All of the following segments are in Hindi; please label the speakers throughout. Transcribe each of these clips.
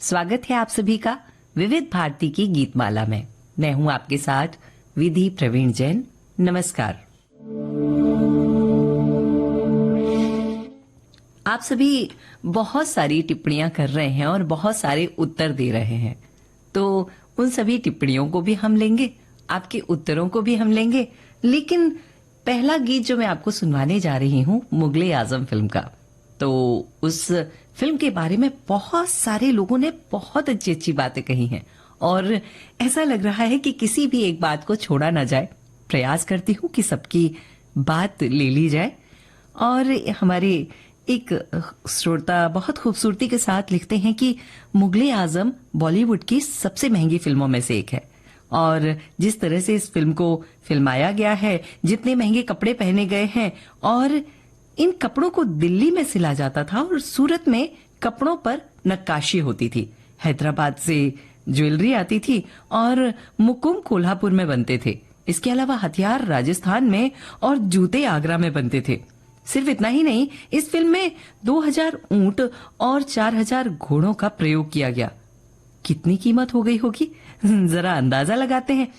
Speaker 1: स्वागत है आप सभी का विविध भारती की गीतमाला में। मैं हूं आपके साथ विधि प्रवीण जैन। नमस्कार। आप सभी बहुत सारी टिप्पणियां कर रहे हैं और बहुत सारे उत्तर दे रहे हैं, तो उन सभी टिप्पणियों को भी हम लेंगे, आपके उत्तरों को भी हम लेंगे। लेकिन पहला गीत जो मैं आपको सुनवाने जा रही हूं, मुगले आजम फिल्म का, तो उस फिल्म के बारे में बहुत सारे लोगों ने बहुत अच्छी अच्छी बातें कही हैं और ऐसा लग रहा है कि किसी भी एक बात को छोड़ा ना जाए। प्रयास करती हूँ कि सबकी बात ले ली जाए। और हमारे एक श्रोता बहुत खूबसूरती के साथ लिखते हैं कि मुगले आजम बॉलीवुड की सबसे महंगी फिल्मों में से एक है और जिस तरह से इस फिल्म को फिल्माया गया है, जितने महंगे कपड़े पहने गए हैं और इन कपड़ों को दिल्ली में सिला जाता था और सूरत में कपड़ों पर नक्काशी होती थी, हैदराबाद से ज्वेलरी आती थी और मुकुम कोल्हापुर में बनते थे। इसके अलावा हथियार राजस्थान में और जूते आगरा में बनते थे। सिर्फ इतना ही नहीं, इस फिल्म में 2000 ऊंट और 4000 घोड़ों का प्रयोग किया गया। कितनी कीमत हो गई होगी, जरा अंदाजा लगाते हैं।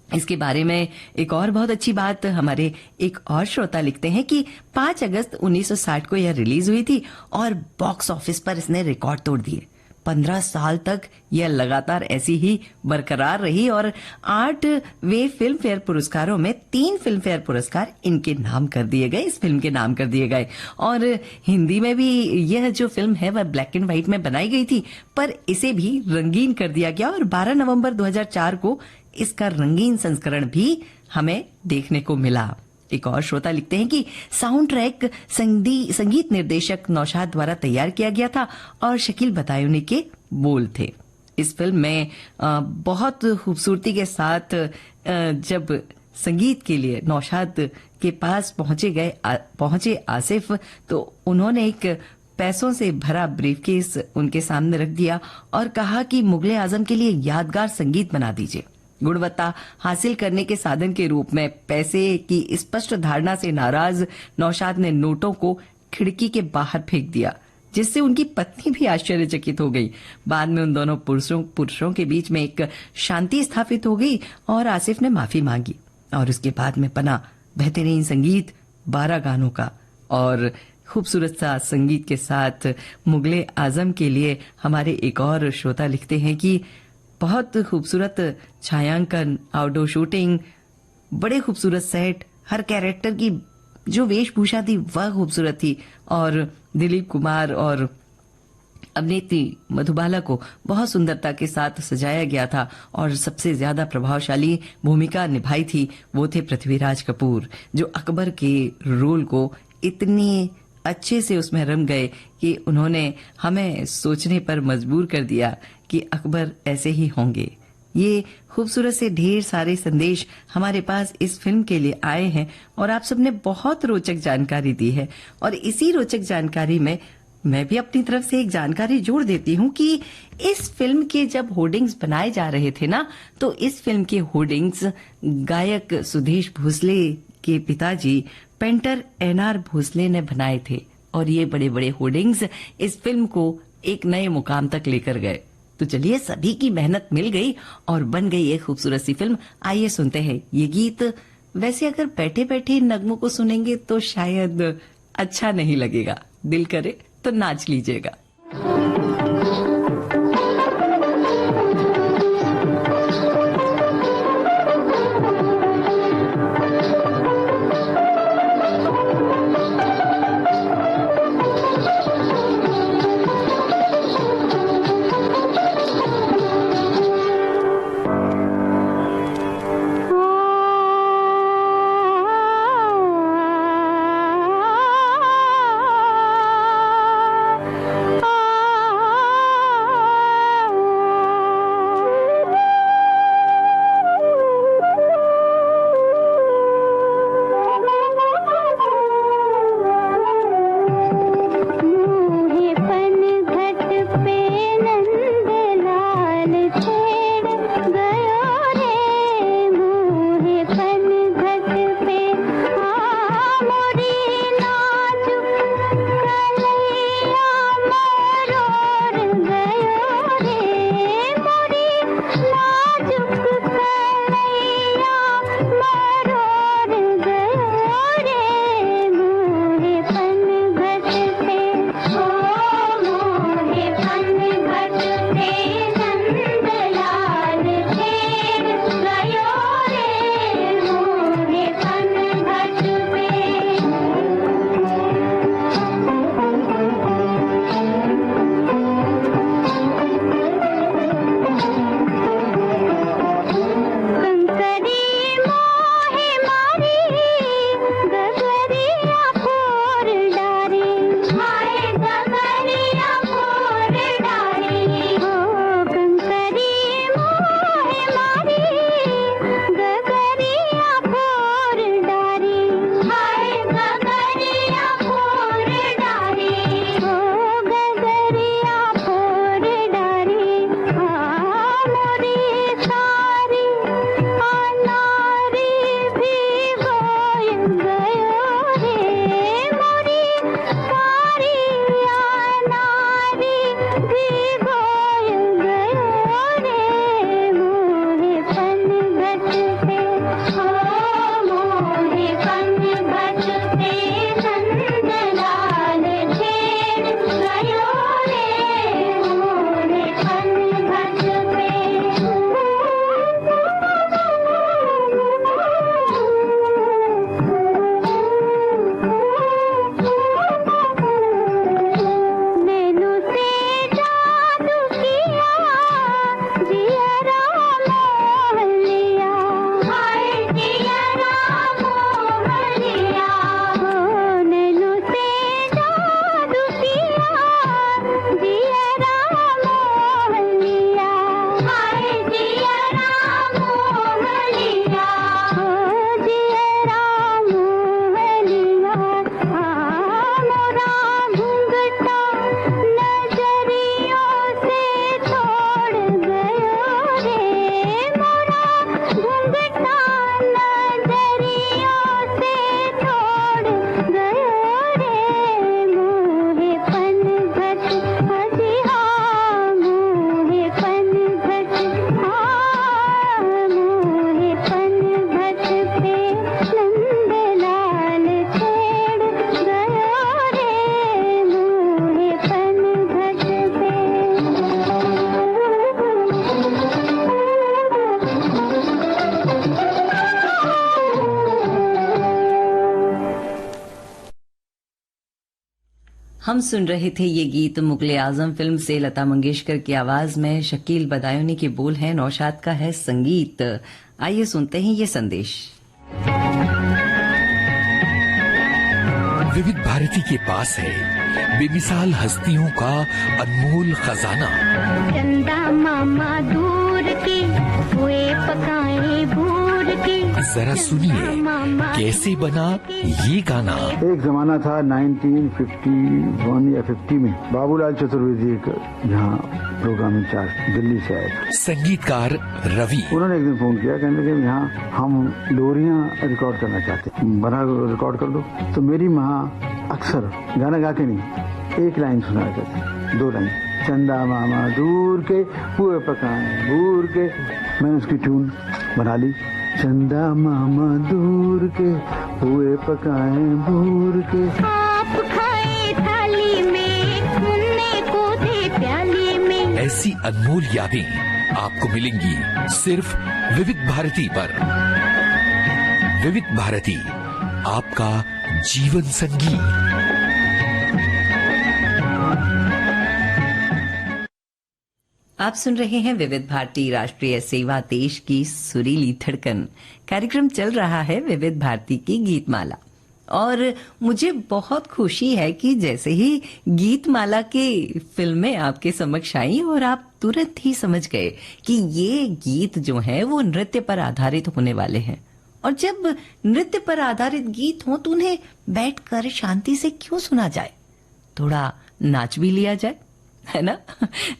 Speaker 1: इसके बारे में एक और बहुत अच्छी बात हमारे एक और श्रोता लिखते हैं कि 5 अगस्त 1960 को यह रिलीज हुई थी और बॉक्स ऑफिस पर इसने रिकॉर्ड तोड़ दिए। 15 साल तक यह लगातार ऐसी ही बरकरार रही और 8वें फिल्म फेयर पुरस्कारों में 3 फिल्म फेयर पुरस्कार इनके नाम कर दिए गए, इस फिल्म के नाम कर दिए गए। और हिंदी में भी यह जो फिल्म है वह ब्लैक एंड व्हाइट में बनाई गई थी, पर इसे भी रंगीन कर दिया गया और 12 नवंबर 2004 को इसका रंगीन संस्करण भी हमें देखने को मिला। एक और श्रोता लिखते हैं कि साउंड ट्रैक संगीत निर्देशक नौशाद द्वारा तैयार किया गया था और शकील बदायूनी के बोल थे। इस फिल्म में बहुत खूबसूरती के साथ जब संगीत के लिए नौशाद के पास पहुंचे आसिफ, तो उन्होंने एक पैसों से भरा ब्रीफकेस उनके सामने रख दिया और कहा कि मुगले आजम के लिए यादगार संगीत बना दीजिए। गुणवत्ता हासिल करने के साधन के रूप में पैसे की स्पष्ट धारणा से नाराज नौशाद ने नोटों को खिड़की के बाहर फेंक दिया, जिससे उनकी पत्नी भी आश्चर्यचकित हो गई। बाद में उन दोनों पुरुषों के बीच में एक शांति स्थापित हो गई और आसिफ ने माफी मांगी और उसके बाद में बना बेहतरीन संगीत 12 गानों का। और खूबसूरत सा संगीत के साथ मुगले आजम के लिए हमारे एक और श्रोता लिखते हैं कि बहुत खूबसूरत छायांकन, आउटडोर शूटिंग, बड़े खूबसूरत सेट, हर कैरेक्टर की जो वेशभूषा थी वह खूबसूरत थी और दिलीप कुमार और अभिनेत्री मधुबाला को बहुत सुंदरता के साथ सजाया गया था और सबसे ज्यादा प्रभावशाली भूमिका निभाई थी वो थे पृथ्वीराज कपूर, जो अकबर के रोल को इतनी अच्छे से उसमें रम गए कि उन्होंने हमें सोचने पर मजबूर कर दिया कि अकबर ऐसे ही होंगे। ये खूबसूरत से ढेर सारे संदेश हमारे पास इस फिल्म के लिए आए हैं और आप सबने बहुत रोचक जानकारी दी है। और इसी रोचक जानकारी में मैं भी अपनी तरफ से एक जानकारी जोड़ देती हूँ कि इस फिल्म के जब होर्डिंग्स बनाए जा रहे थे ना, तो इस फिल्म के होर्डिंग्स गायक सुदेश भोसले के पिताजी पेंटर एनआर भोसले ने बनाए थे और ये बड़े बड़े होर्डिंग्स इस फिल्म को एक नए मुकाम तक लेकर गए। तो चलिए, सभी की मेहनत मिल गई और बन गई एक खूबसूरत सी फिल्म। आइए सुनते हैं ये गीत। वैसे अगर बैठे बैठे नगमों को सुनेंगे तो शायद अच्छा नहीं लगेगा, दिल करे तो नाच लीजिएगा। हम सुन रहे थे ये गीत मुगले आजम फिल्म से लता मंगेशकर की आवाज में शकील बदायूनी के बोल हैं, नौशाद का है संगीत। आइए सुनते हैं ये संदेश।
Speaker 2: विविध भारती के पास है बेमिसाल हस्तियों का अनमोल खजाना।
Speaker 3: चंदा मामा दूर के हुए पकाए भूर के।
Speaker 2: जरा सुनिए कैसे बना ये गाना।
Speaker 4: एक जमाना था 1951 या 50 में बाबूलाल चतुर्वेदी यहाँ प्रोग्राम इंचार्ज दिल्ली से आए।
Speaker 2: संगीतकार रवि,
Speaker 4: उन्होंने एक दिन फोन किया, कहने लगे यहाँ हम लोरियां रिकॉर्ड करना चाहते हैं, बना रिकॉर्ड कर दो। तो मेरी माँ अक्सर गाना गा के नहीं, एक लाइन सुना करते, 2 लाइन, चंदा मामा दूर के हुए पकाए भूर के। मैंने उसकी ट्यून बना ली, चंदा मामा दूर के हुए पकाए भूर के।
Speaker 3: आप खाए थाली में, मुन्ने को दे प्याली में।
Speaker 2: ऐसी अनमोल यादें आपको मिलेंगी सिर्फ विविध भारती पर। विविध भारती, आपका जीवन संगीत।
Speaker 1: आप सुन रहे हैं विविध भारती राष्ट्रीय सेवा, देश की सुरीली धड़कन। कार्यक्रम चल रहा है विविध भारती की गीतमाला, और मुझे बहुत खुशी है कि जैसे ही गीतमाला के फिल्में आपके समक्ष आई और आप तुरंत ही समझ गए कि ये गीत जो हैं वो नृत्य पर आधारित होने वाले हैं। और जब नृत्य पर आधारित गीत हो तो उन्हें बैठकर शांति से क्यों सुना जाए, थोड़ा नाच भी लिया जाए, है ना।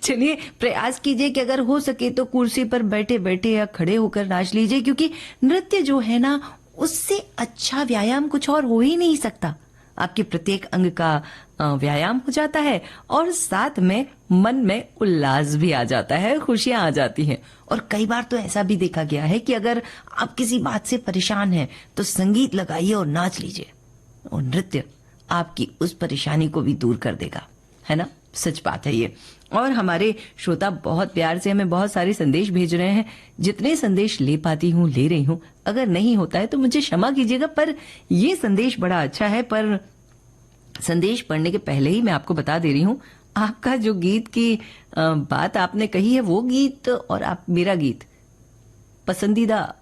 Speaker 1: चलिए प्रयास कीजिए कि अगर हो सके तो कुर्सी पर बैठे बैठे या खड़े होकर नाच लीजिए, क्योंकि नृत्य जो है ना उससे अच्छा व्यायाम कुछ और हो ही नहीं सकता। आपके प्रत्येक अंग का व्यायाम हो जाता है और साथ में मन में उल्लास भी आ जाता है, खुशियां आ जाती हैं। और कई बार तो ऐसा भी देखा गया है कि अगर आप किसी बात से परेशान हैं तो संगीत लगाइए और नाच लीजिए, और नृत्य आपकी उस परेशानी को भी दूर कर देगा, है ना। सच बात है ये। और हमारे श्रोता बहुत प्यार से हमें बहुत सारे संदेश भेज रहे हैं। जितने संदेश ले पाती हूँ ले रही हूँ, अगर नहीं होता है तो मुझे क्षमा कीजिएगा, पर ये संदेश बड़ा अच्छा है। पर संदेश पढ़ने के पहले ही मैं आपको बता दे रही हूँ, आपका जो गीत की बात आपने कही है वो गीत और आप मेरा गीत पसंदीदा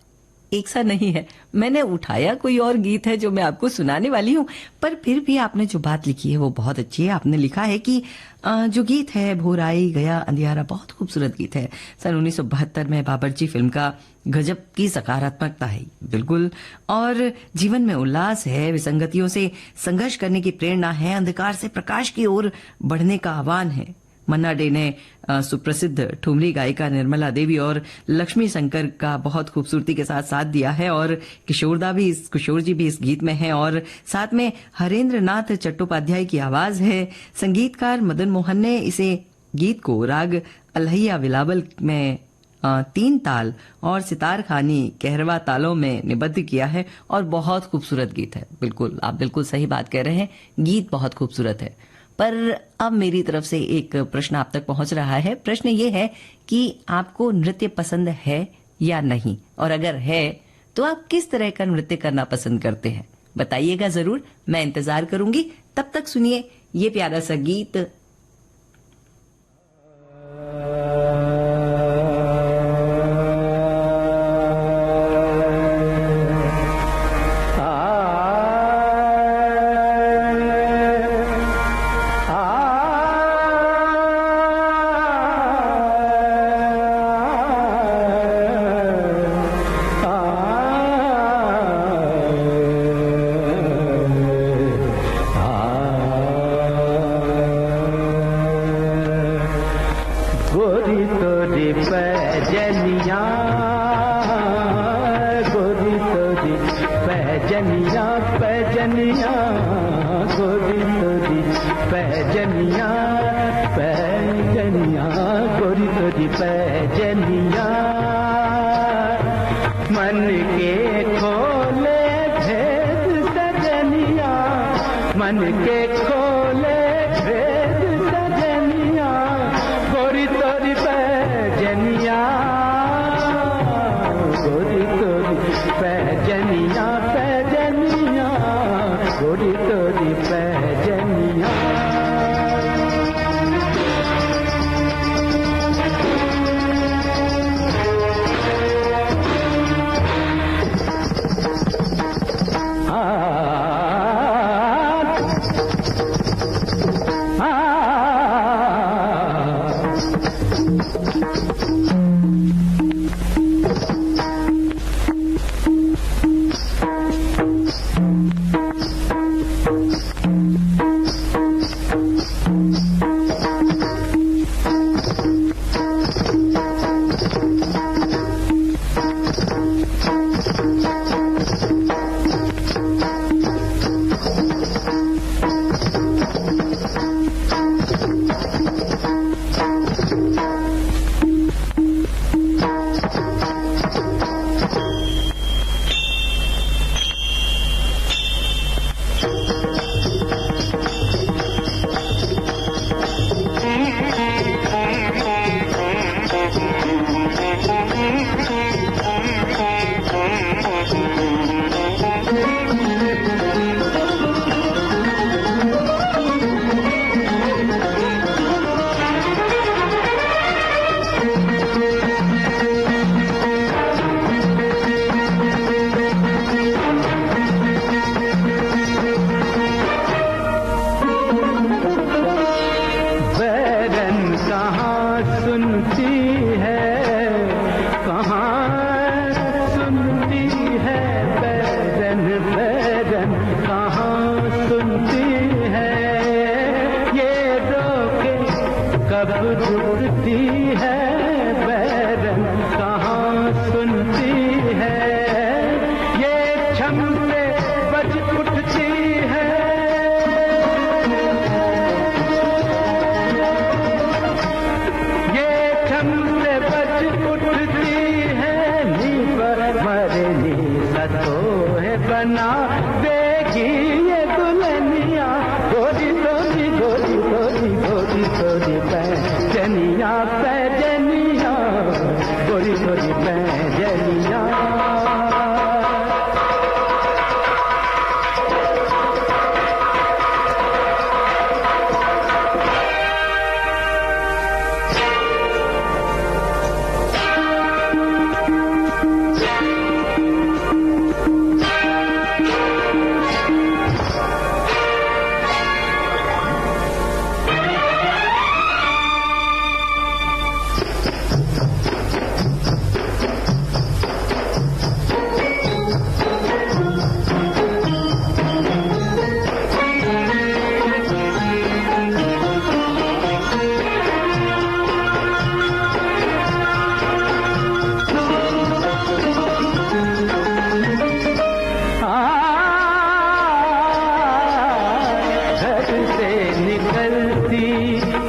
Speaker 1: एक सा नहीं है। मैंने उठाया कोई और गीत है जो मैं आपको सुनाने वाली हूँ, पर फिर भी आपने जो बात लिखी है वो बहुत अच्छी है। आपने लिखा है कि जो गीत है भोर आई गया अंधियारा, बहुत खूबसूरत गीत है। सन 1972 में बाबरची फिल्म का गजब की सकारात्मकता है, बिल्कुल। और जीवन में उल्लास है, विसंगतियों से संघर्ष करने की प्रेरणा है, अंधकार से प्रकाश की ओर बढ़ने का आह्वान है। मन्ना डे ने सुप्रसिद्ध ठुमरी गायिका निर्मला देवी और लक्ष्मी शंकर का बहुत खूबसूरती के साथ साथ दिया है, और किशोर जी भी इस गीत में हैं, और साथ में हरेंद्र नाथ चट्टोपाध्याय की आवाज है। संगीतकार मदन मोहन ने इसे गीत को राग अलहैया विलाबल में 3 ताल और सितार खानी कहरवा तालों में निबद्ध किया है और बहुत खूबसूरत गीत है। बिल्कुल, आप बिल्कुल सही बात कह रहे हैं, गीत बहुत खूबसूरत है। पर अब मेरी तरफ से एक प्रश्न आप तक पहुंच रहा है। प्रश्न ये है कि आपको नृत्य पसंद है या नहीं, और अगर है तो आप किस तरह का नृत्य करना पसंद करते हैं, बताइएगा जरूर। मैं इंतजार करूंगी। तब तक सुनिए ये प्यारा सा गीत।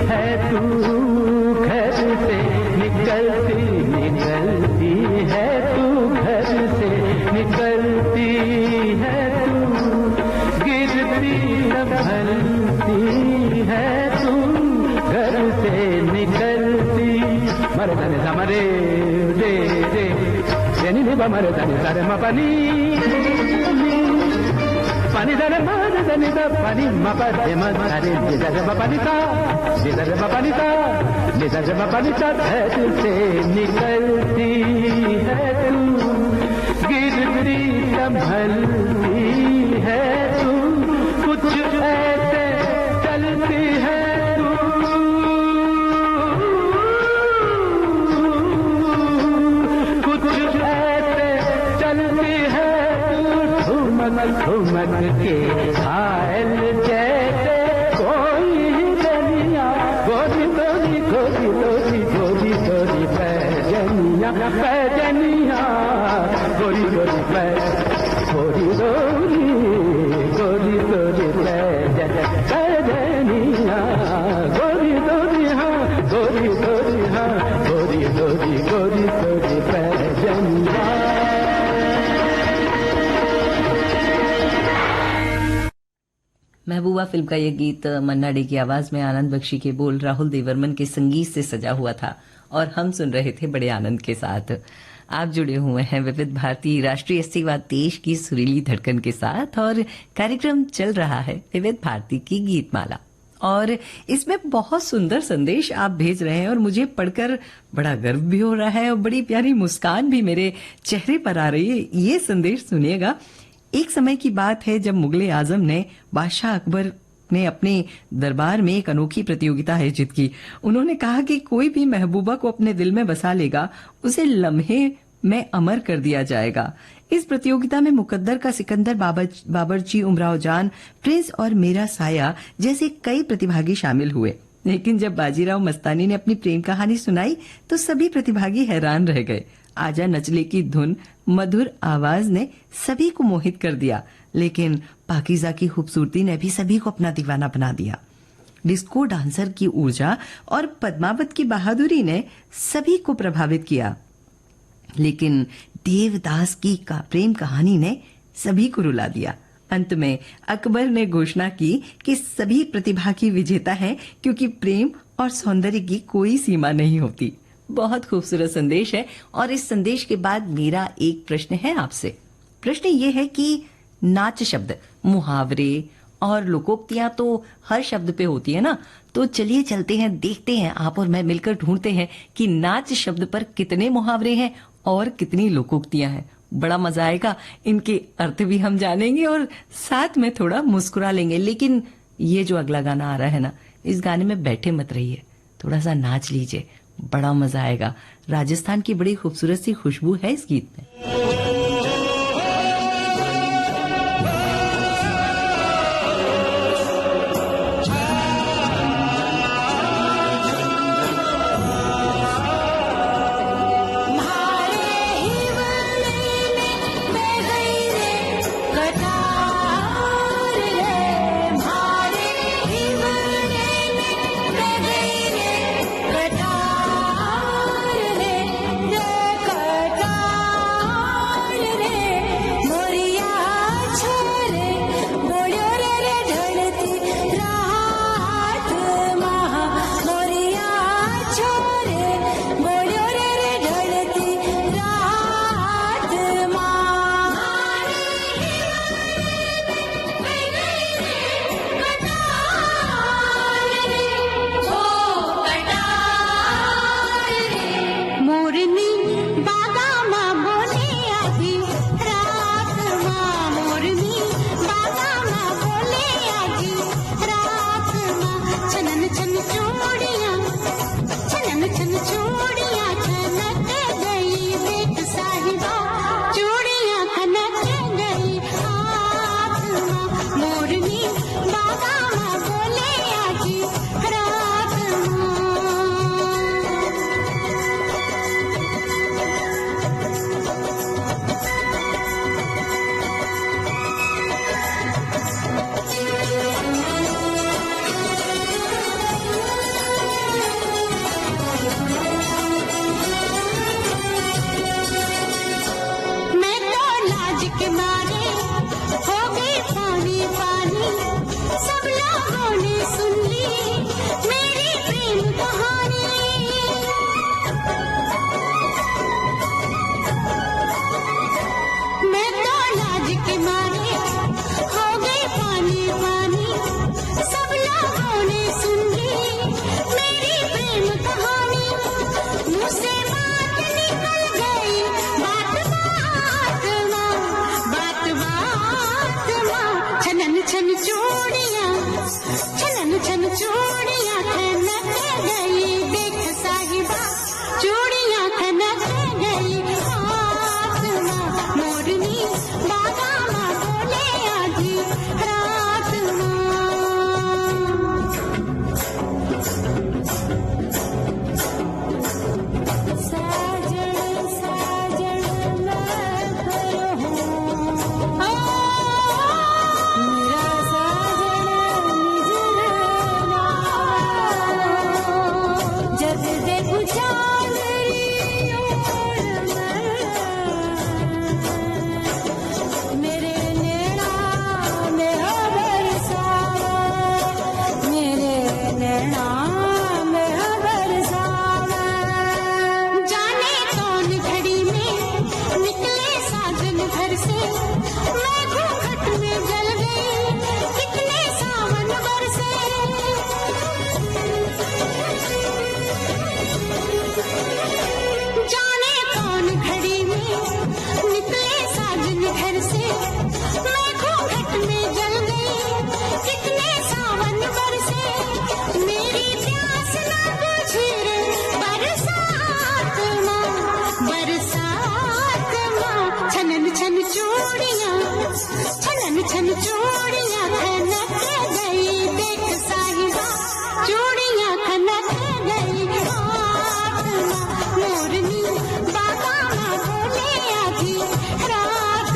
Speaker 5: है तू मरे धने सा मरे रे रे नी नी बा मरे धने सा रे मा पानी पानी धने मा धने सा पानी मा पा रे मा रे रे रे मा पानी सा रे रे मा पानी सा रे रे मा पानी सा दिल से निकलती है तू गिरती संभलती है तू कुछ ऐसे चलती है तू कुछ ऐसे चलती है तू ठुमक के घायल जैसे कोई दुनिया गोरी गोरी गोरी गोरी गोरी गोरी पैजनिया पैजनिया गोरी गोरी गोरी गोरी गोरी गोरी पैजनिया गोरी गोरी हाँ गोरी गोरी हाँ गोरी गोरी गोरी गोरी पैजनिया।
Speaker 1: महबूबा फिल्म का यह गीत मन्ना डे की आवाज में आनंद बख्शी के बोल राहुल देवर्मन के संगीत से सजा हुआ था और हम सुन रहे थे बड़े आनंद के साथ। आप जुड़े हुए हैं विविध भारती राष्ट्रीय सेवा देश की सुरीली धड़कन के साथ और कार्यक्रम चल रहा है विविध भारती की गीतमाला और इसमें बहुत सुंदर संदेश आप भेज रहे हैं और मुझे पढ़कर बड़ा गर्व भी हो रहा है और बड़ी प्यारी मुस्कान भी मेरे चेहरे पर आ रही है। ये संदेश सुनिएगा। एक समय की बात है जब मुगले आजम ने बादशाह अकबर ने अपने दरबार में एक अनोखी प्रतियोगिता आयोजित की। उन्होंने कहा कि कोई भी महबूबा को अपने दिल में बसा लेगा उसे लम्हे में अमर कर दिया जाएगा। इस प्रतियोगिता में मुकद्दर का सिकंदर, बाबरची, उमराव जान, प्रिंस और मेरा साया जैसे कई प्रतिभागी शामिल हुए। लेकिन जब बाजीराव मस्तानी ने अपनी प्रेम कहानी सुनाई तो सभी प्रतिभागी हैरान रह गए। आजा नचले की धुन मधुर आवाज ने सभी को मोहित कर दिया, लेकिन पाकीज़ा की खूबसूरती ने भी सभी को अपना दीवाना बना दिया। डिस्को डांसर की ऊर्जा और पद्मावत की बहादुरी ने सभी को प्रभावित किया, लेकिन देवदास की प्रेम कहानी ने सभी को रुला दिया। अंत में अकबर ने घोषणा की कि सभी प्रतिभागी विजेता हैं क्योंकि प्रेम और सौंदर्य की कोई सीमा नहीं होती। बहुत खूबसूरत संदेश है और इस संदेश के बाद मेरा एक प्रश्न है आपसे। प्रश्न ये है कि नाच शब्द, मुहावरे और लोकोक्तियां तो हर शब्द पे होती है ना, तो चलिए चलते हैं, देखते हैं, आप और मैं मिलकर ढूंढते हैं कि नाच शब्द पर कितने मुहावरे हैं और कितनी लोकोक्तियां हैं। बड़ा मजा आएगा, इनके अर्थ भी हम जानेंगे और साथ में थोड़ा मुस्कुरा लेंगे। लेकिन ये जो अगला गाना आ रहा है ना, इस गाने में बैठे मत रहिए, थोड़ा सा नाच लीजिए, बड़ा मजा आएगा। राजस्थान की बड़ी खूबसूरत सी खुशबू है इस गीत में।
Speaker 3: कटार छन चूड़ियां खनक गई, देख साहिबा चूड़ियां खनक गई, हाथ में मोरनी बाबा में बोले आधी रात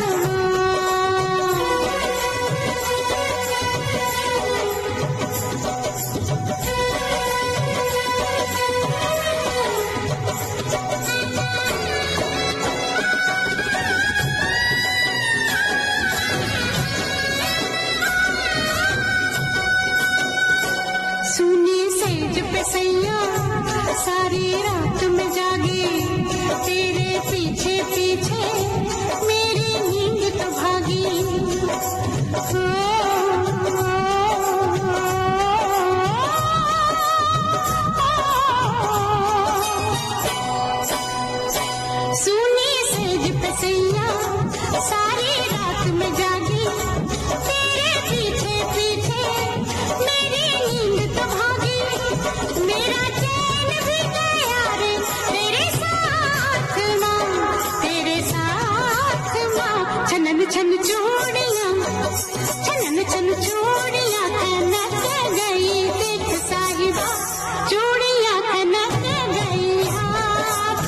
Speaker 3: सुनी सेज पे सैया सारी रात में जागी, तेरे पीछे पीछे मेरी नींद तो भागी। सुनी सेज पे सैया सारी रात में जागी, तेरे पीछे पीछे मेरी नींद तो भागी। मेरा चैन भी गया रे तेरे साथ माँ, तेरे साथ माँ। छनन छन चूड़ियाँ, छनन छन चूड़ियाँ खनक गई, देख साहिबा चूड़ियाँ खनक गई, हाथ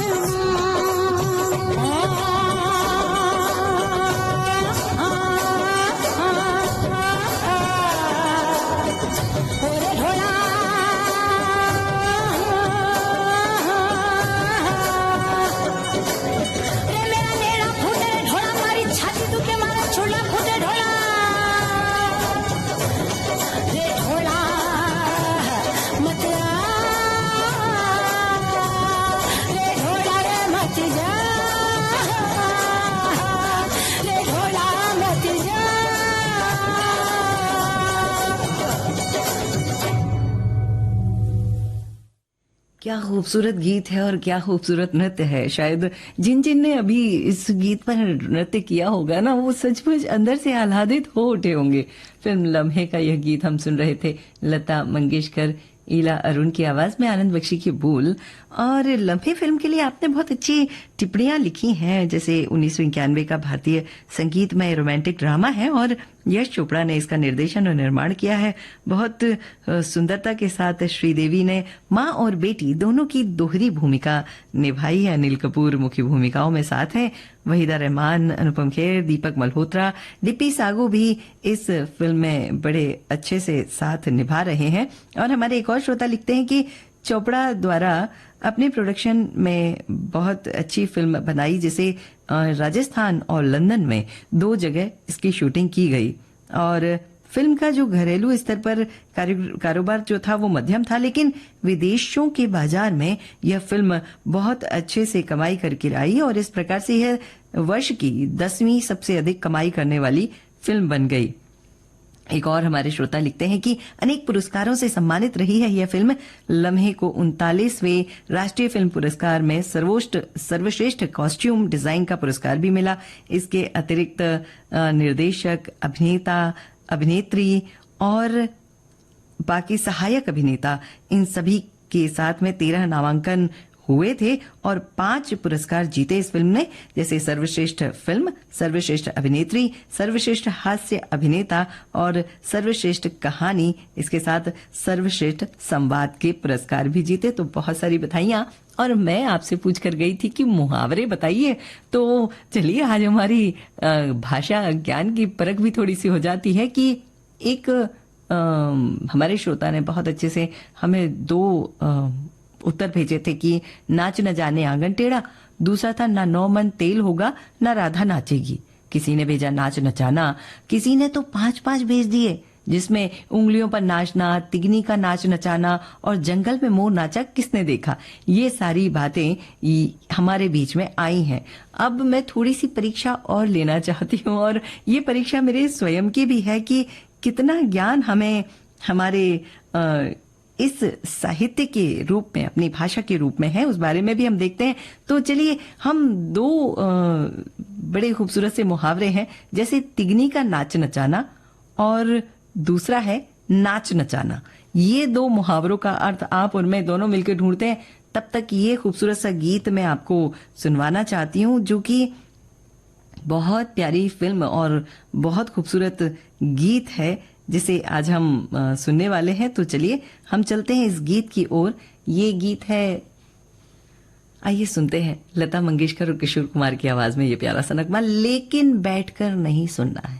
Speaker 1: क्या खूबसूरत गीत है और क्या खूबसूरत नृत्य है। शायद जिन जिन ने अभी इस गीत पर नृत्य किया होगा ना, वो सचमुच अंदर से आह्लादित हो उठे होंगे। फिल्म लम्हे का यह गीत हम सुन रहे थे, लता मंगेशकर, ईला अरुण की आवाज में, आनंद बख्शी के बोल। और लम्हे फिल्म के लिए आपने बहुत अच्छी टिप्पणियां लिखी हैं, जैसे 1991 का भारतीय संगीतमय रोमांटिक ड्रामा है और यश चोपड़ा ने इसका निर्देशन और निर्माण किया है। बहुत सुंदरता के साथ श्रीदेवी ने माँ और बेटी दोनों की दोहरी भूमिका निभाई है। अनिल कपूर मुख्य भूमिकाओं में साथ हैं, वहीदा रहमान, अनुपम खेर, दीपक मल्होत्रा, डिप्टी सागू भी इस फिल्म में बड़े अच्छे से साथ निभा रहे हैं। और हमारे एक और श्रोता लिखते हैं कि चोपड़ा द्वारा अपने प्रोडक्शन में बहुत अच्छी फिल्म बनाई, जिसे राजस्थान और लंदन में 2 जगह इसकी शूटिंग की गई। और फिल्म का जो घरेलू स्तर पर कारोबार जो था वो मध्यम था, लेकिन विदेशों के बाजार में यह फिल्म बहुत अच्छे से कमाई करके आई और इस प्रकार से यह वर्ष की 10वीं सबसे अधिक कमाई करने वाली फिल्म बन गई। एक और हमारे श्रोता लिखते हैं कि अनेक पुरस्कारों से सम्मानित रही है यह फिल्म। लम्हे को 39वें राष्ट्रीय फिल्म पुरस्कार में सर्वश्रेष्ठ कॉस्ट्यूम डिजाइन का पुरस्कार भी मिला। इसके अतिरिक्त निर्देशक, अभिनेता, अभिनेत्री और बाकी सहायक अभिनेता, इन सभी के साथ में 13 नामांकन हुए थे और 5 पुरस्कार जीते इस फिल्म ने, जैसे सर्वश्रेष्ठ फिल्म, सर्वश्रेष्ठ अभिनेत्री, सर्वश्रेष्ठ हास्य अभिनेता और सर्वश्रेष्ठ कहानी। इसके साथ सर्वश्रेष्ठ संवाद के पुरस्कार भी जीते। तो बहुत सारी बधाइयां। और मैं आपसे पूछ कर गई थी कि मुहावरे बताइए, तो चलिए आज हमारी भाषा ज्ञान की परख भी थोड़ी सी हो जाती है कि एक हमारे श्रोता ने बहुत अच्छे से हमें 2 उत्तर भेजे थे कि नाच न जाने आंगन टेढ़ा, दूसरा था ना 9 मन तेल होगा ना राधा नाचेगी। किसी ने भेजा नाच नचाना, किसी ने तो 5-5 भेज दिए, जिसमें उंगलियों पर नाचना, तिगनी का नाच नचाना और जंगल में मोर नाचा किसने देखा, ये सारी बातें हमारे बीच में आई हैं। अब मैं थोड़ी सी परीक्षा और लेना चाहती हूँ, और ये परीक्षा मेरे स्वयं की भी है कि कितना ज्ञान हमें हमारे इस साहित्य के रूप में, अपनी भाषा के रूप में है, उस बारे में भी हम देखते हैं। तो चलिए, हम 2 बड़े खूबसूरत से मुहावरे हैं, जैसे तिगनी का नाच नचाना और दूसरा है नाच नचाना। ये 2 मुहावरों का अर्थ आप और मैं दोनों मिलकर ढूंढते हैं। तब तक ये खूबसूरत सा गीत मैं आपको सुनवाना चाहती हूँ, जो कि बहुत प्यारी फिल्म और बहुत खूबसूरत गीत है जिसे आज हम सुनने वाले हैं। तो चलिए हम चलते हैं इस गीत की ओर। ये गीत है, आइए सुनते हैं लता मंगेशकर और किशोर कुमार की आवाज में ये प्यारा सा नगमा, लेकिन बैठकर नहीं सुनना है।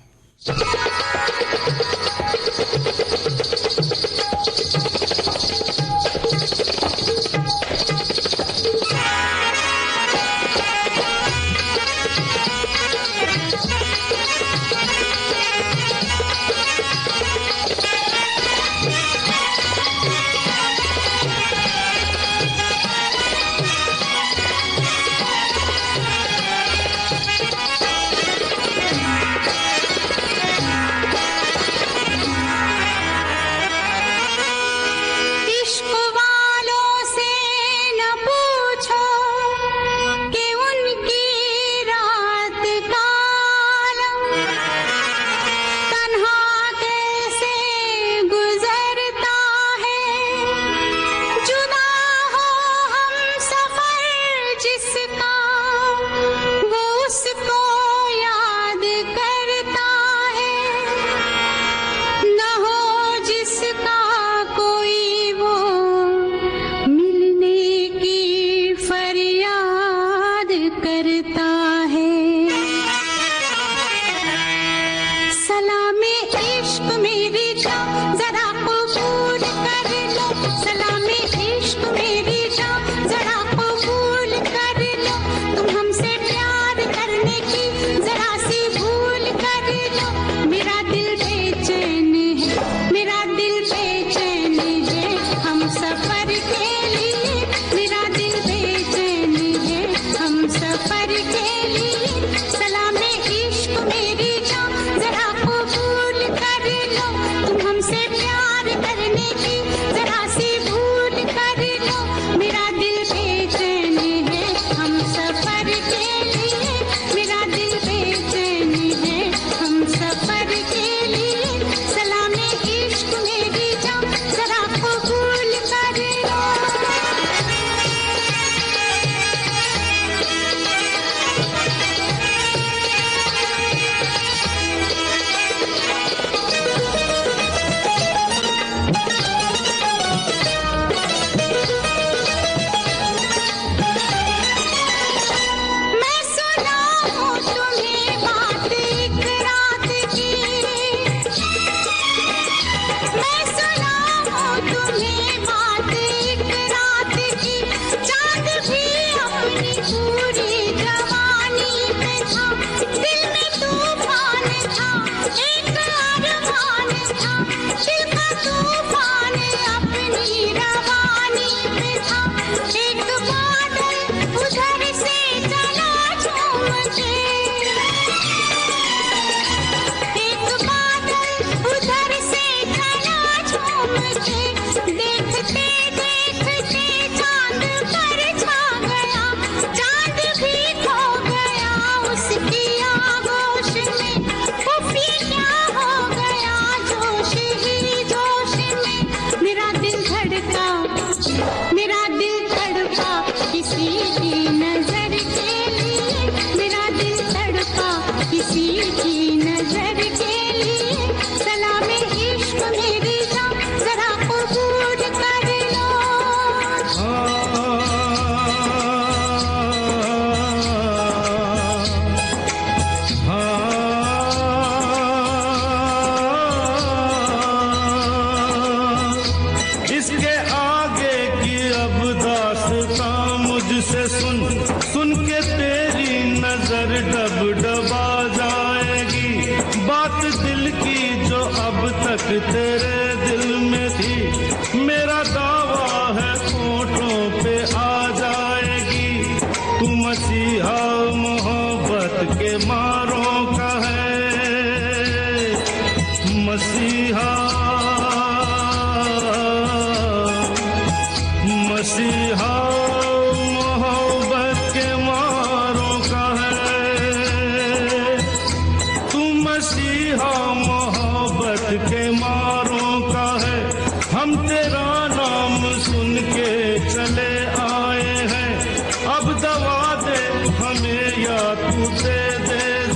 Speaker 6: अब दवा दे हमें या तू दे दे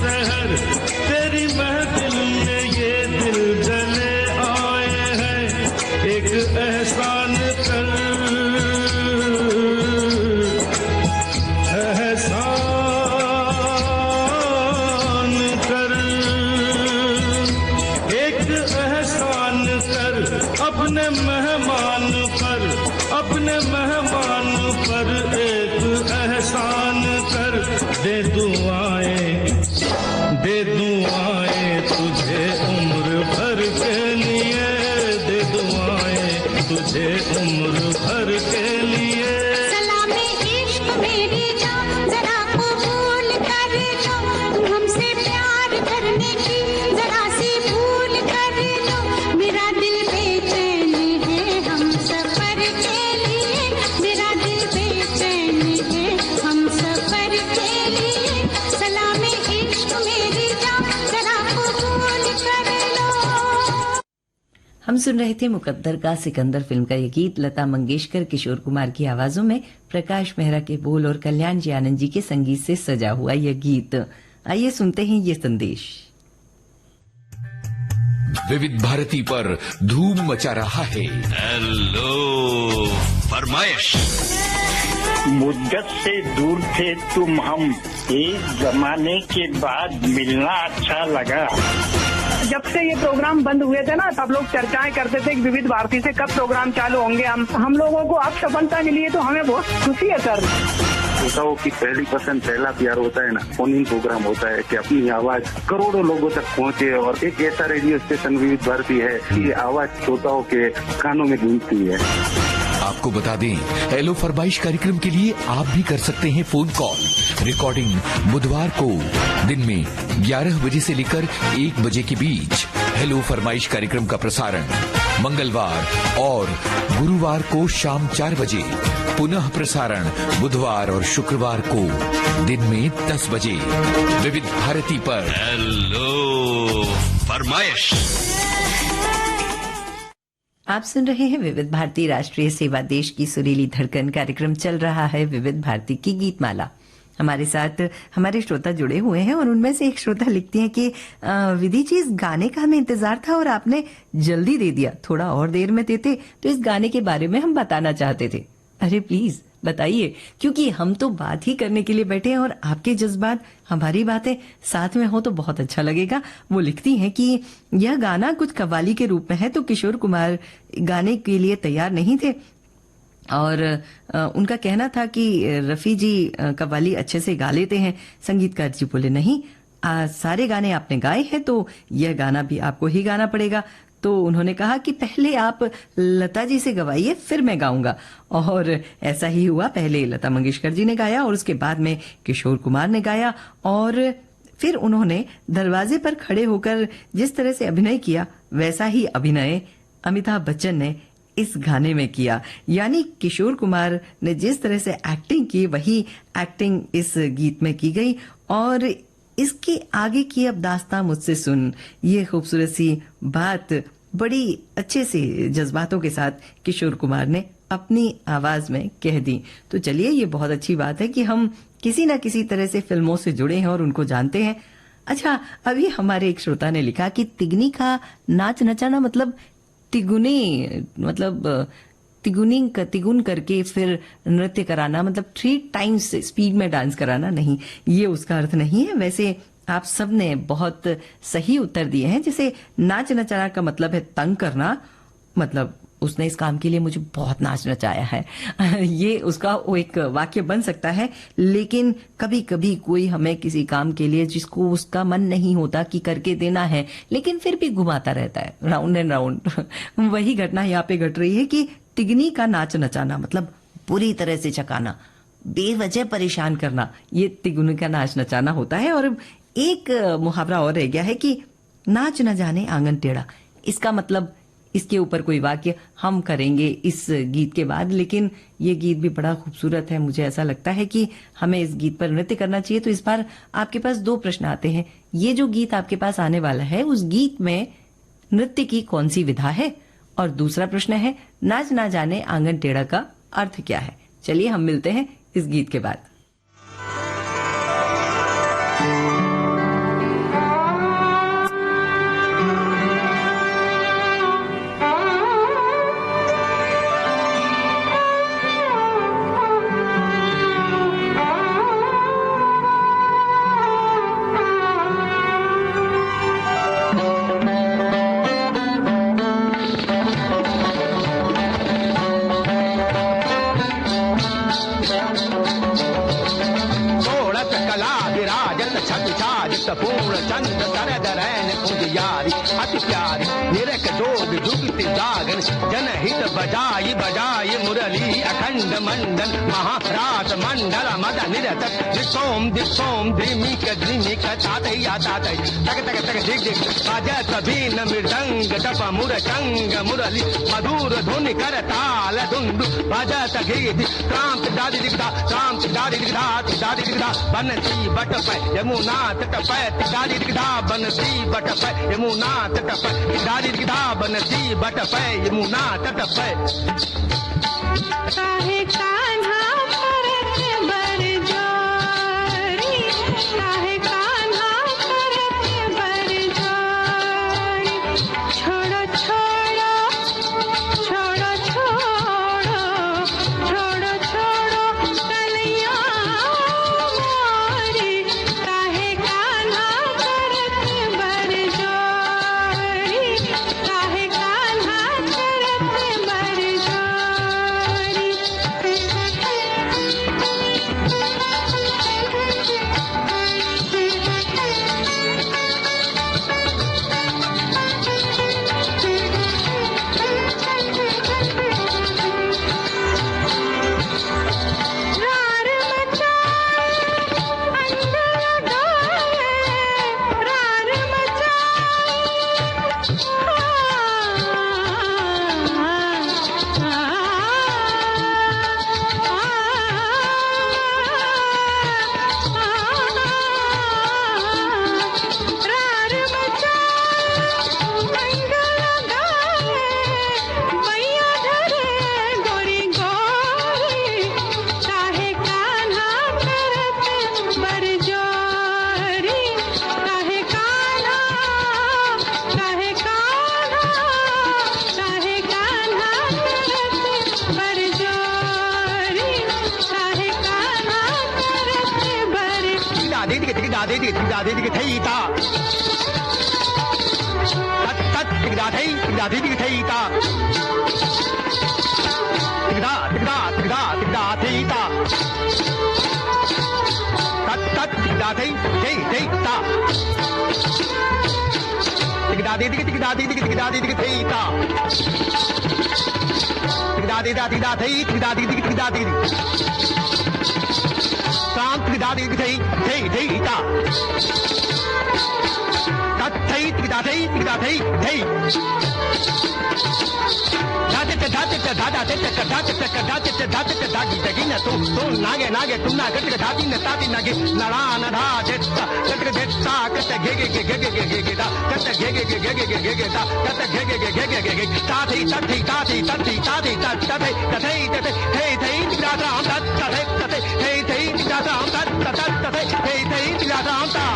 Speaker 6: दे दुआएं तुझे उम्र भर के लिए, दे दुआएं तुझे उम्र भर के लिए।
Speaker 3: सलामे इश्क मेरी जान जरा कबूल कर लो, हमसे प्यार करने की जरा सी भूल कर लो। मेरा दिल बेचैन है हम सफर के लिए, मेरा दिल बेचैन है हम सफर के लिए। सलामे इश्क मेरी जान जरा कबूल कर लो।
Speaker 1: हम सुन रहे थे मुकद्दर का सिकंदर फिल्म का ये गीत। लता मंगेशकर, किशोर कुमार की आवाजों में प्रकाश मेहरा के बोल और कल्याण जी आनंद जी के संगीत से सजा हुआ यह गीत। आइए सुनते हैं ये संदेश।
Speaker 2: विविध भारती पर धूम मचा रहा है
Speaker 7: हेलो फरमाइश।
Speaker 8: मुद्दत से दूर थे तुम हम, एक जमाने के बाद मिलना अच्छा लगा।
Speaker 9: जब से ये प्रोग्राम बंद हुए थे ना, सब लोग चर्चाएं करते थे कि विविध भारती से कब प्रोग्राम चालू होंगे। हम लोगों को अब सफलता मिली है तो हमें बहुत खुशी है सर।
Speaker 8: श्रोताओं की पहली पसंद, पहला प्यार होता है ना, फोन इन प्रोग्राम होता है कि अपनी आवाज करोड़ों लोगों तक पहुंचे। और एक ऐसा रेडियो स्टेशन विविध भारती है कि आवाज श्रोताओं के कानों में गूंजती है।
Speaker 2: आपको बता दें, हेलो फरमाइश कार्यक्रम के लिए आप भी कर सकते हैं फोन कॉल। रिकॉर्डिंग बुधवार को दिन में 11 बजे से लेकर 1 बजे के बीच। हेलो फरमाइश कार्यक्रम का प्रसारण मंगलवार और गुरुवार को शाम 4 बजे, पुनः प्रसारण बुधवार और शुक्रवार को दिन में 10 बजे विविध भारती पर।
Speaker 7: हेलो फरमाइश।
Speaker 1: आप सुन रहे हैं विविध भारती राष्ट्रीय सेवा, देश की सुरीली धड़कन। कार्यक्रम चल रहा है विविध भारती की गीतमाला। हमारे साथ हमारे श्रोता जुड़े हुए हैं और उनमें से एक श्रोता लिखती हैं कि विधि जी, इस गाने का हमें इंतजार था और आपने जल्दी दे दिया, थोड़ा और देर में देते तो इस गाने के बारे में हम बताना चाहते थे। अरे प्लीज बताइए, क्योंकि हम तो बात ही करने के लिए बैठे हैं और आपके जज्बात, हमारी बातें साथ में हो तो बहुत अच्छा लगेगा। वो लिखती हैं कि यह गाना कुछ कव्वाली के रूप में है, तो किशोर कुमार गाने के लिए तैयार नहीं थे और उनका कहना था कि रफी जी कव्वाली अच्छे से गा लेते हैं। संगीतकार जी बोले नहीं, सारे गाने आपने गाए हैं तो यह गाना भी आपको ही गाना पड़ेगा। तो उन्होंने कहा कि पहले आप लता जी से गवाइए, फिर मैं गाऊंगा। और ऐसा ही हुआ। पहले लता मंगेशकर जी ने गाया और उसके बाद में किशोर कुमार ने गाया और फिर उन्होंने दरवाजे पर खड़े होकर जिस तरह से अभिनय किया, वैसा ही अभिनय अमिताभ बच्चन ने इस गाने में किया। यानी किशोर कुमार ने जिस तरह से एक्टिंग की, वही एक्टिंग इस गीत में की गई। और इसके आगे की अब दास्तां मुझसे सुन, ये खूबसूरत सी बात बड़ी अच्छे से जज्बातों के साथ किशोर कुमार ने अपनी आवाज में कह दी। तो चलिए, ये बहुत अच्छी बात है कि हम किसी न किसी तरह से फिल्मों से जुड़े हैं और उनको जानते हैं। अच्छा, अभी हमारे एक श्रोता ने लिखा कि तिगनी का नाच नचाना मतलब तिगुन करके फिर नृत्य कराना, मतलब 3 टाइम्स स्पीड में डांस कराना नहीं, ये उसका अर्थ नहीं है। वैसे आप सब ने बहुत सही उत्तर दिए हैं। जैसे नाच नचाना का मतलब है तंग करना, मतलब उसने इस काम के लिए मुझे बहुत नाच नचाया है ये उसका वो एक वाक्य बन सकता है। लेकिन कभी कभी कोई हमें किसी काम के लिए जिसको उसका मन नहीं होता कि करके देना है, लेकिन फिर भी घुमाता रहता है राउंड एंड राउंड वही घटना यहाँ पे घट रही है कि तिगनी का नाच नचाना मतलब पूरी तरह से चकाना, बेवजह परेशान करना, ये तिगुनी का नाच नचाना होता है। और एक मुहावरा और रह गया है कि नाच न जाने आंगन टेढ़ा। इसका मतलब, इसके ऊपर कोई वाक्य हम करेंगे इस गीत के बाद, लेकिन ये गीत भी बड़ा खूबसूरत है। मुझे ऐसा लगता है कि हमें इस गीत पर नृत्य करना चाहिए। तो इस बार आपके पास 2 प्रश्न आते हैं। ये जो गीत आपके पास आने वाला है, उस गीत में नृत्य की कौन सी विधा है? और दूसरा प्रश्न है, नाच ना जाने आंगन टेढ़ा का अर्थ क्या है? चलिए, हम मिलते हैं इस गीत के बाद।
Speaker 5: कला पूर्ण चंद तरद रैन उजियारी अति प्यारी निरख जोग जुगति जागन जनहित बजाई बजाई मुरली अखंड मंडन महाराज मंडल मद निरत दिसोम दिसोम धिमिक धिमिक तातैया तातै तक तक तक दिग दिग बाजत बीन मृदंग टप मुरचंग मुरली मधुर धुनि कर ताल धुंदु बाजत गीत क्रांत दादी दिगदा क्रांत दादी दिगदा बनती बट पे यमुना तट पे दादी दिगदा बनती बट पे यमुना तट पे दादी दिगदा बनती बट पे यमुना तट पे
Speaker 3: काहे कान्हा करत बरजोरी काहे कान्हा करत बरजोरी छोड़ो छोड़ो छोड़ो छोड़ो छोड़ो छोड़ो कलिया मोरी काहे कान्हा करत बरजोरी काहे कान्हा करत नागे नागे तुम ना कट धाती न ताती नागे नड़ा नधा जेता कट जेता कट गे गे गे गे गे गे गे दा कट गे गे गे गे गे गे गे दा कट गे गे गे गे गे गे गे ताती ताती ताती ताती ताती ताती ताती तथे तथे हे थे तिराता हम तथे तथे हे थे तिराता हम तथे तथे हे थे तिराता हम ता।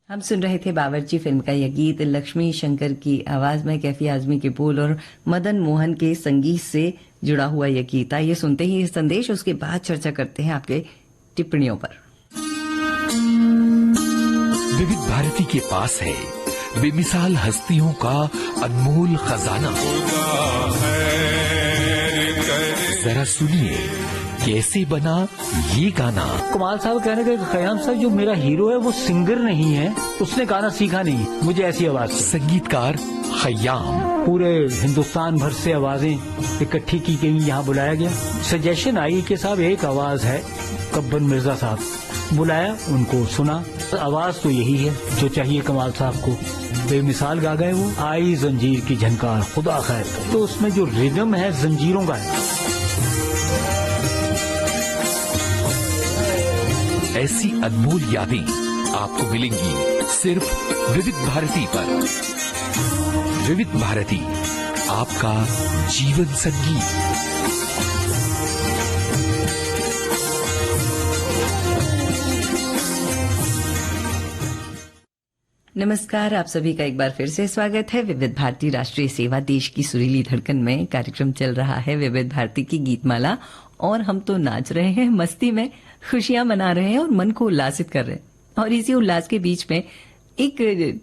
Speaker 1: हम सुन रहे थे बावर्ची फिल्म का यह गीत। लक्ष्मी शंकर की आवाज में कैफी आजमी के बोल और मदन मोहन के संगीत से जुड़ा हुआ यह गीत। ये सुनते ही संदेश, उसके बाद चर्चा करते हैं आपके टिप्पणियों पर।
Speaker 2: विविध भारती के पास है बेमिसाल हस्तियों का अनमोल खजाना। जरा सुनिए कैसे बना ये गाना।
Speaker 10: कमाल साहब कहने का खयाम साहब जो मेरा हीरो है वो सिंगर नहीं है, उसने गाना सीखा नहीं, मुझे ऐसी आवाज।
Speaker 2: संगीतकार खयाम।
Speaker 10: पूरे हिंदुस्तान भर से आवाजें इकट्ठी की गई, यहाँ बुलाया गया। सजेशन आई कि साहब एक आवाज है कब्बन मिर्जा साहब, बुलाया, उनको सुना। आवाज तो यही है जो चाहिए कमाल साहब को, बेमिसाल गा गए वो। आई जंजीर की झनकार खुदा खैर, तो उसमें जो रिदम है जंजीरों का है।
Speaker 2: ऐसी अनमोल यादें आपको मिलेंगी सिर्फ विविध भारती पर। विविध भारती, आपका जीवन संगीत।
Speaker 1: नमस्कार, आप सभी का एक बार फिर से स्वागत है। विविध भारती राष्ट्रीय सेवा, देश की सुरीली धड़कन में कार्यक्रम चल रहा है विविध भारती की गीतमाला, और हम तो नाच रहे हैं, मस्ती में खुशियां मना रहे हैं और मन को उल्लासित कर रहे हैं। और इसी उल्लास के बीच में एक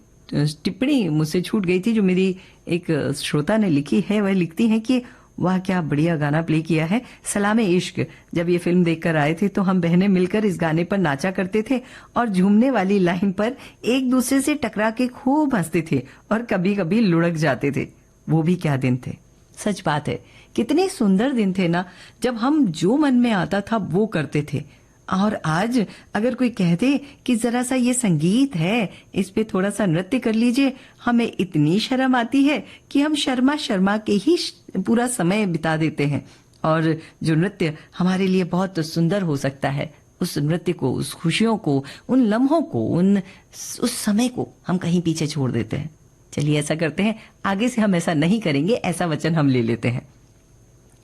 Speaker 1: टिप्पणी मुझसे छूट गई थी जो मेरी एक श्रोता ने लिखी है। वह लिखती है कि वाह क्या बढ़िया गाना प्ले किया है। सलामे इश्क, जब ये फिल्म देखकर आए थे तो हम बहनें मिलकर इस गाने पर नाचा करते थे और झूमने वाली लाइन पर एक दूसरे से टकरा के खूब हंसते थे और कभी कभी लुढ़क जाते थे। वो भी क्या दिन थे। सच बात है, कितने सुंदर दिन थे ना, जब हम जो मन में आता था वो करते थे। और आज अगर कोई कह दे कि जरा सा ये संगीत है, इस पे थोड़ा सा नृत्य कर लीजिए, हमें इतनी शर्म आती है कि हम शर्मा शर्मा के ही पूरा समय बिता देते हैं। और जो नृत्य हमारे लिए बहुत सुंदर हो सकता है, उस नृत्य को, उस खुशियों को, उन लम्हों को, उस समय को हम कहीं पीछे छोड़ देते हैं। चलिए ऐसा करते हैं, आगे से हम ऐसा नहीं करेंगे, ऐसा वचन हम ले लेते हैं।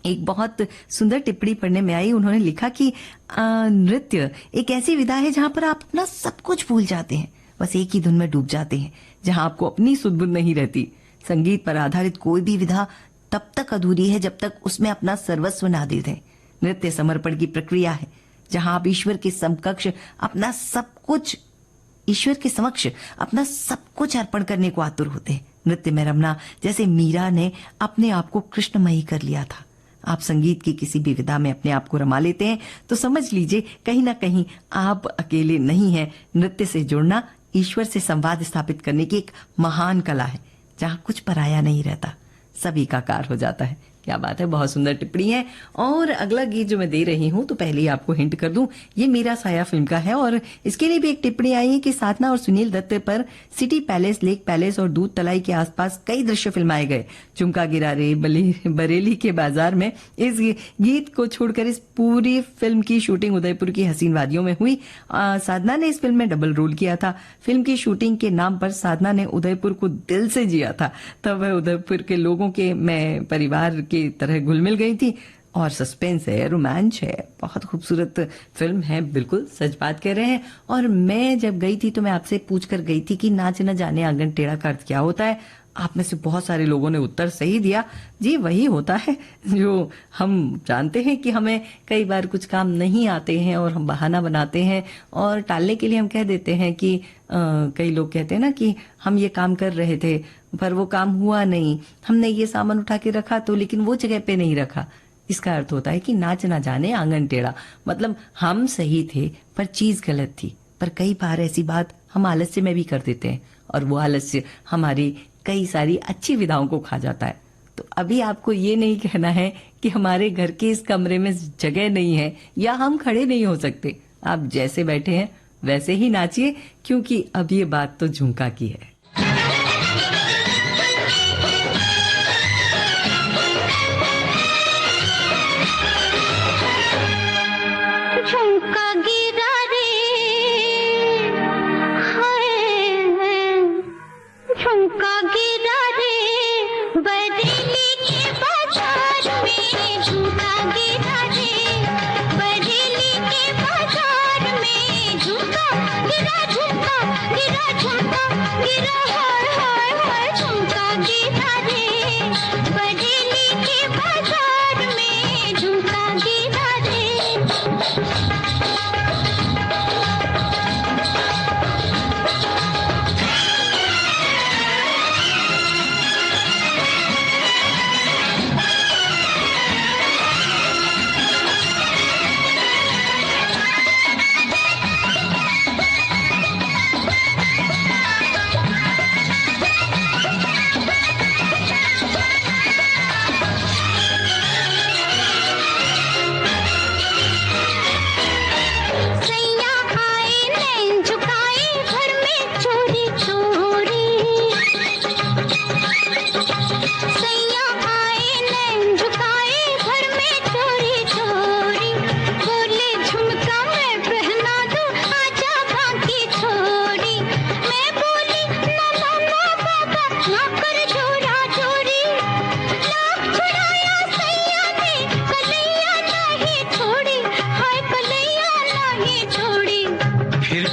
Speaker 1: एक बहुत सुंदर टिप्पणी पढ़ने में आई, उन्होंने लिखा कि नृत्य एक ऐसी विधा है जहां पर आप अपना सब कुछ भूल जाते हैं, बस एक ही धुन में डूब जाते हैं, जहां आपको अपनी सुध बुध नहीं रहती। संगीत पर आधारित कोई भी विधा तब तक अधूरी है जब तक उसमें अपना सर्वस्व ना दे दें। नृत्य समर्पण की प्रक्रिया है, जहां आप ईश्वर के समक्ष अपना सब कुछ, ईश्वर के समक्ष अपना सब कुछ अर्पण करने को आतुर होते हैं। नृत्य में रमना, जैसे मीरा ने अपने आप को कृष्णमयी कर लिया था। आप संगीत की किसी भी विधा में अपने आप को रमा लेते हैं तो समझ लीजिए कहीं ना कहीं आप अकेले नहीं हैं। नृत्य से जुड़ना ईश्वर से संवाद स्थापित करने की एक महान कला है, जहां कुछ पराया नहीं रहता, सभी का कार हो जाता है। क्या बात है, बहुत सुंदर टिप्पणी है। और अगला गीत जो मैं दे रही हूं, तो पहले ही आपको हिंट कर दूं, ये मेरा साया फिल्म का है। और इसके लिए भी एक टिप्पणी आई है कि साधना और सुनील दत्त पर सिटी पैलेस, लेक पैलेस और दूध तलाई के आसपास कई दृश्य फिल्माए गए। झुमका गिरा रे, बरेली के बाजार में इस गीत को छोड़कर इस पूरी फिल्म की शूटिंग उदयपुर की हसीन वादियों में हुई। साधना ने इस फिल्म में डबल रोल किया था। फिल्म की शूटिंग के नाम पर साधना ने उदयपुर को दिल से जिया था। तब वह उदयपुर के लोगों के मैं परिवार की तरह घुल मिल गई थी। और सस्पेंस है, रोमांच है, बहुत खूबसूरत फिल्म है, बिल्कुल सच बात कह रहे हैं। और मैं जब गई थी तो मैं आपसे पूछ कर गई थी कि नाच न जाने आंगन टेढ़ा का अर्थ क्या होता है। आप में से बहुत सारे लोगों ने उत्तर सही दिया। जी वही होता है जो हम जानते हैं कि हमें कई बार कुछ काम नहीं आते हैं और हम बहाना बनाते हैं और टालने के लिए हम कह देते हैं कि कई लोग कहते हैं ना कि हम ये काम कर रहे थे पर वो काम हुआ नहीं, हमने ये सामान उठा के रखा तो लेकिन वो जगह पे नहीं रखा। इसका अर्थ होता है कि नाच ना जाने आंगन टेढ़ा, मतलब हम सही थे पर चीज गलत थी। पर कई बार ऐसी बात हम आलस्य में भी कर देते हैं और वो आलस्य हमारी कई सारी अच्छी विधाओं को खा जाता है। तो अभी आपको ये नहीं कहना है कि हमारे घर के इस कमरे में जगह नहीं है या हम खड़े नहीं हो सकते। आप जैसे बैठे हैं वैसे ही नाचिए, क्योंकि अब ये बात तो झुमका की है।
Speaker 3: झुमका गिरा रे, हाय झुमका गिरा रे, बरेली के बाजार में झुमका गिरा रे, बरेली के बाजार में झुमका गिरा, झुमका गिरा, झुमका गिरा, हाय हाय हाय झुमका गिरा रे, बरेली के बाजार में झुमका गिरा रे।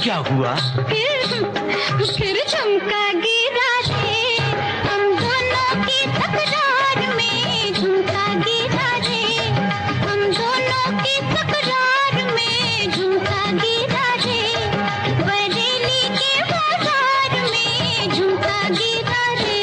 Speaker 5: क्या हुआ?
Speaker 3: फिर झुमका गिरा रे, हम दोनों की तकरार में झुमका गिरा रे, हम दोनों की तकरार में झुमका गिरा रे, बरेली के बाजार में झुमका गिरा रे।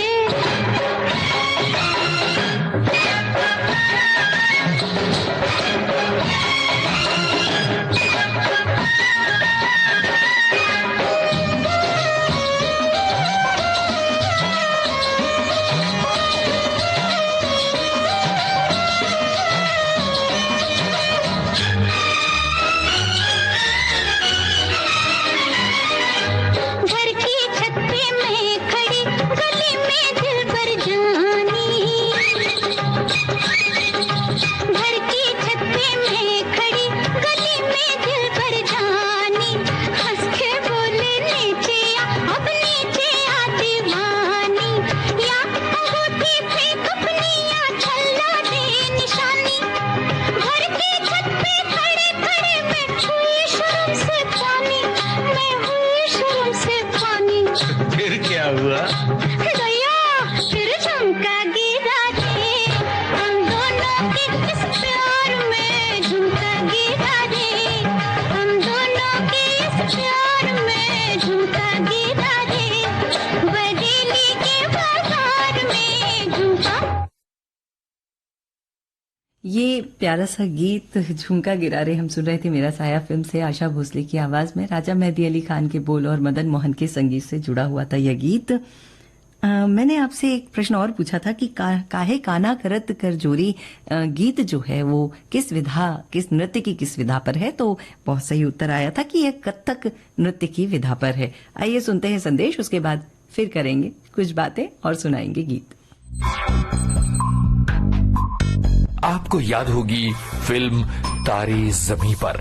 Speaker 1: प्यारा सा गीत झुमका गिरा रे हम सुन रहे थे मेरा साया फिल्म से, आशा भोसले की आवाज में राजा मेहदी अली खान के बोल और मदन मोहन के संगीत से जुड़ा हुआ था यह गीत। मैंने आपसे एक प्रश्न और पूछा था कि काहे काना करत कर जोरी गीत जो है वो किस नृत्य की किस विधा पर है, तो बहुत सही उत्तर आया था कि यह कथक नृत्य की विधा पर है। आइए सुनते हैं संदेश, उसके बाद फिर करेंगे कुछ बातें और सुनाएंगे गीत।
Speaker 2: आपको याद होगी फिल्म तारे ज़मीं पर।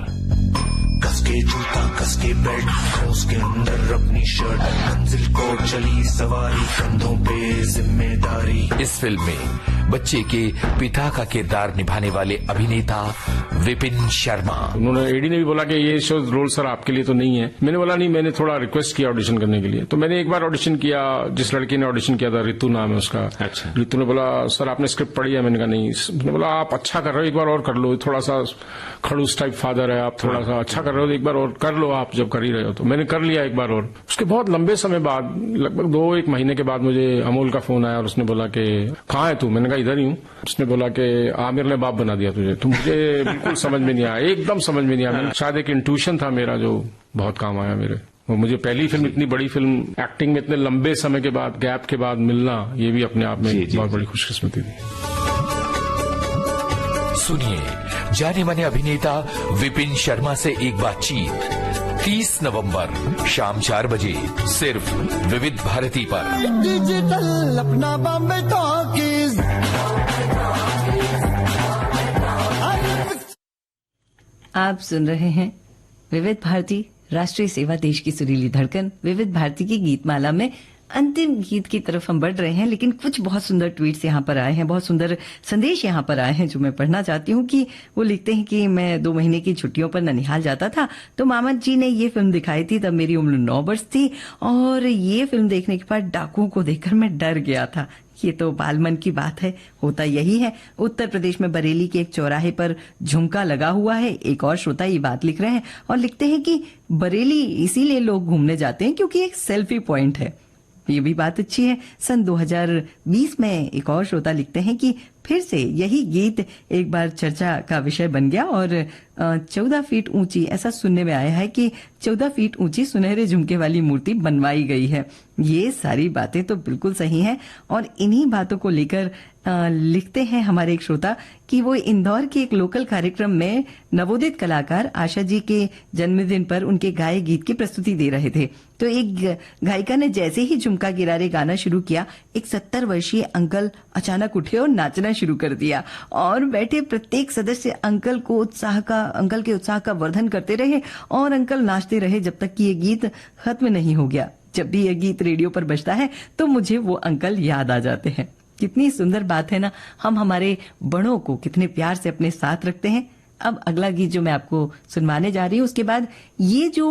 Speaker 11: कसके जूता कसके बेल्ट, उसके अंदर अपनी शर्ट, मंजिल को चली सवारी, कंधों पे जिम्मेदारी।
Speaker 2: इस फिल्म में बच्चे के पिता का किरदार निभाने वाले अभिनेता विपिन शर्मा।
Speaker 12: उन्होंने एडी ने भी बोला कि ये शो रोल सर आपके लिए तो नहीं है। मैंने बोला नहीं, मैंने थोड़ा रिक्वेस्ट किया ऑडिशन करने के लिए। तो मैंने एक बार ऑडिशन किया, जिस लड़की ने ऑडिशन किया था, रितु नाम है उसका। अच्छा। रितु ने बोला सर आपने स्क्रिप्ट पढ़ी है? मैंने कहा नहीं। उसने बोला आप अच्छा कर रहे हो, एक बार और कर लो, थोड़ा सा खड़ूस टाइप फादर है आप, थोड़ा सा अच्छा कर रहे हो, एक बार और कर लो आप जब कर ही रहे हो। तो मैंने कर लिया एक बार और। उसके बहुत लंबे समय बाद, लगभग 2-1 महीने के बाद मुझे अमोल का फोन आया और उसने बोला कि कहाँ है तू? मैंने कहा इधर ही हूँ। उसने बोला कि आमिर ने बाप बना दिया तुझे। तो मुझे बिल्कुल समझ में नहीं आया, एकदम समझ में नहीं आया। शायद एक इंट्यूशन था मेरा जो बहुत काम आया मेरे। और मुझे पहली फिल्म, इतनी बड़ी फिल्म एक्टिंग में इतने लंबे समय के बाद, गैप के बाद मिलना, ये भी अपने आप में बहुत बड़ी खुशकिस्मती थी।
Speaker 2: सुनिए जाने माने अभिनेता विपिन शर्मा से एक बातचीत 30 नवंबर शाम 4 बजे सिर्फ विविध भारती पर।
Speaker 11: डिजिटल अपना बॉम्बे टॉकीज।
Speaker 1: आप सुन रहे हैं विविध भारती, राष्ट्रीय सेवा, देश की सुरीली धड़कन। विविध भारती की गीतमाला में अंतिम गीत की तरफ हम बढ़ रहे हैं, लेकिन कुछ बहुत सुंदर ट्वीट्स यहाँ पर आए हैं, बहुत सुंदर संदेश यहाँ पर आए हैं जो मैं पढ़ना चाहती हूँ। कि वो लिखते हैं कि मैं 2 महीने की छुट्टियों पर ननिहाल जाता था तो मामा जी ने ये फिल्म दिखाई थी, तब मेरी उम्र 9 वर्ष थी और ये फिल्म देखने के बाद डाकुओं को देखकर मैं डर गया था। ये तो बालमन की बात है, होता यही है। उत्तर प्रदेश में बरेली के एक चौराहे पर झुमका लगा हुआ है। एक और श्रोता ये बात लिख रहे हैं और लिखते हैं कि बरेली इसीलिए लोग घूमने जाते हैं क्योंकि एक सेल्फी पॉइंट है। ये भी बात अच्छी है। सन 2020 में एक और श्रोता लिखते हैं कि फिर से यही गीत एक बार चर्चा का विषय बन गया और 14 फीट ऊंची, ऐसा सुनने में आया है कि 14 फीट ऊंची सुनहरे झुमके वाली मूर्ति बनवाई गई है। ये सारी बातें तो बिल्कुल सही हैं और इन्हीं बातों को लेकर लिखते हैं हमारे एक श्रोता कि वो इंदौर के एक लोकल कार्यक्रम में नवोदित कलाकार आशा जी के जन्मदिन पर उनके गाए गीत की प्रस्तुति दे रहे थे। तो एक गायिका ने जैसे ही झुमका गिरा रे गाना शुरू किया, एक 70 वर्षीय अंकल अचानक उठे और नाचना शुरू कर दिया और बैठे प्रत्येक सदस्य अंकल के उत्साह का वर्धन करते रहे और अंकल नाचते रहे जब तक कि ये गीत खत्म नहीं हो गया। जब भी ये गीत रेडियो पर बजता है तो मुझे वो अंकल याद आ जाते हैं। कितनी सुंदर बात है ना, हम हमारे बड़ों को कितने प्यार से अपने साथ रखते हैं। अब अगला गीत जो मैं आपको सुनवाने जा रही हूँ, उसके बाद ये जो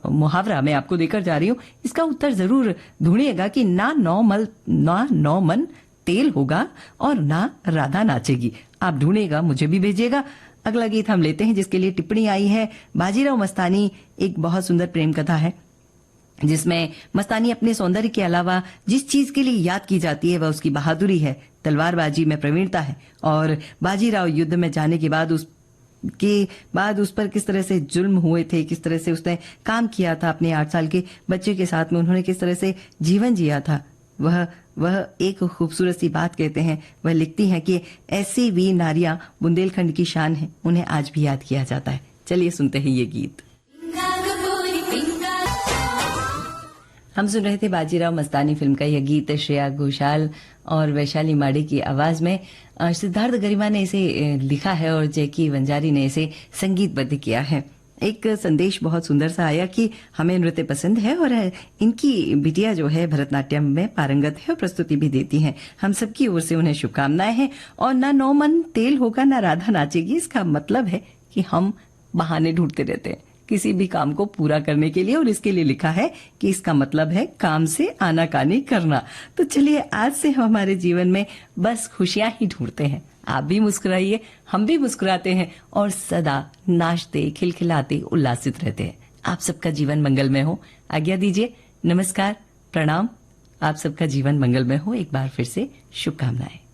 Speaker 1: मुहावरा मैं आपको देकर जा रही हूँ, इसका उत्तर जरूर ढूंढिएगा कि ना 9 मन तेल होगा और ना राधा नाचेगी। आप ढूंढिएगा, मुझे भी भेजिएगा। अगला गीत हम लेते हैं जिसके लिए टिप्पणी आई है बाजीराव मस्तानी। एक बहुत सुंदर प्रेम कथा है जिसमें मस्तानी अपने सौंदर्य के अलावा जिस चीज के लिए याद की जाती है वह उसकी बहादुरी है, तलवारबाजी में प्रवीणता है और बाजीराव युद्ध में जाने के बाद उस पर किस तरह से जुल्म हुए थे, किस तरह से उसने काम किया था अपने 8 साल के बच्चे के साथ में, उन्होंने किस तरह से जीवन जिया था, वह एक खूबसूरत सी बात कहते हैं। वह लिखती हैं कि ऐसी वीर नारियां बुंदेलखंड की शान है, उन्हें आज भी याद किया जाता है। चलिए सुनते हैं ये गीत। हम सुन रहे थे बाजीराव मस्तानी फिल्म का यह गीत श्रेया घोषाल और वैशाली माड़े की आवाज में। सिद्धार्थ गरिमा ने इसे लिखा है और जैकी वंजारी ने इसे संगीतबद्ध किया है। एक संदेश बहुत सुंदर सा आया कि हमें नृत्य पसंद है और इनकी बिटिया जो है भरतनाट्यम में पारंगत है और प्रस्तुति भी देती हैं। हम सबकी ओर से उन्हें शुभकामनाएं हैं। और ना 9 मन तेल होगा ना राधा नाचेगी, इसका मतलब है कि हम बहाने ढूंढते रहते हैं किसी भी काम को पूरा करने के लिए, और इसके लिए लिखा है कि इसका मतलब है काम से आनाकानी करना। तो चलिए आज से हम हमारे जीवन में बस खुशियां ही ढूंढते हैं। आप भी मुस्कुराइए, हम भी मुस्कुराते हैं और सदा नाचते खिलखिलाते उल्लासित रहते हैं। आप सबका जीवन मंगलमय हो। आज्ञा दीजिए, नमस्कार, प्रणाम। आप सबका जीवन मंगलमय हो। एक बार फिर से शुभकामनाएं।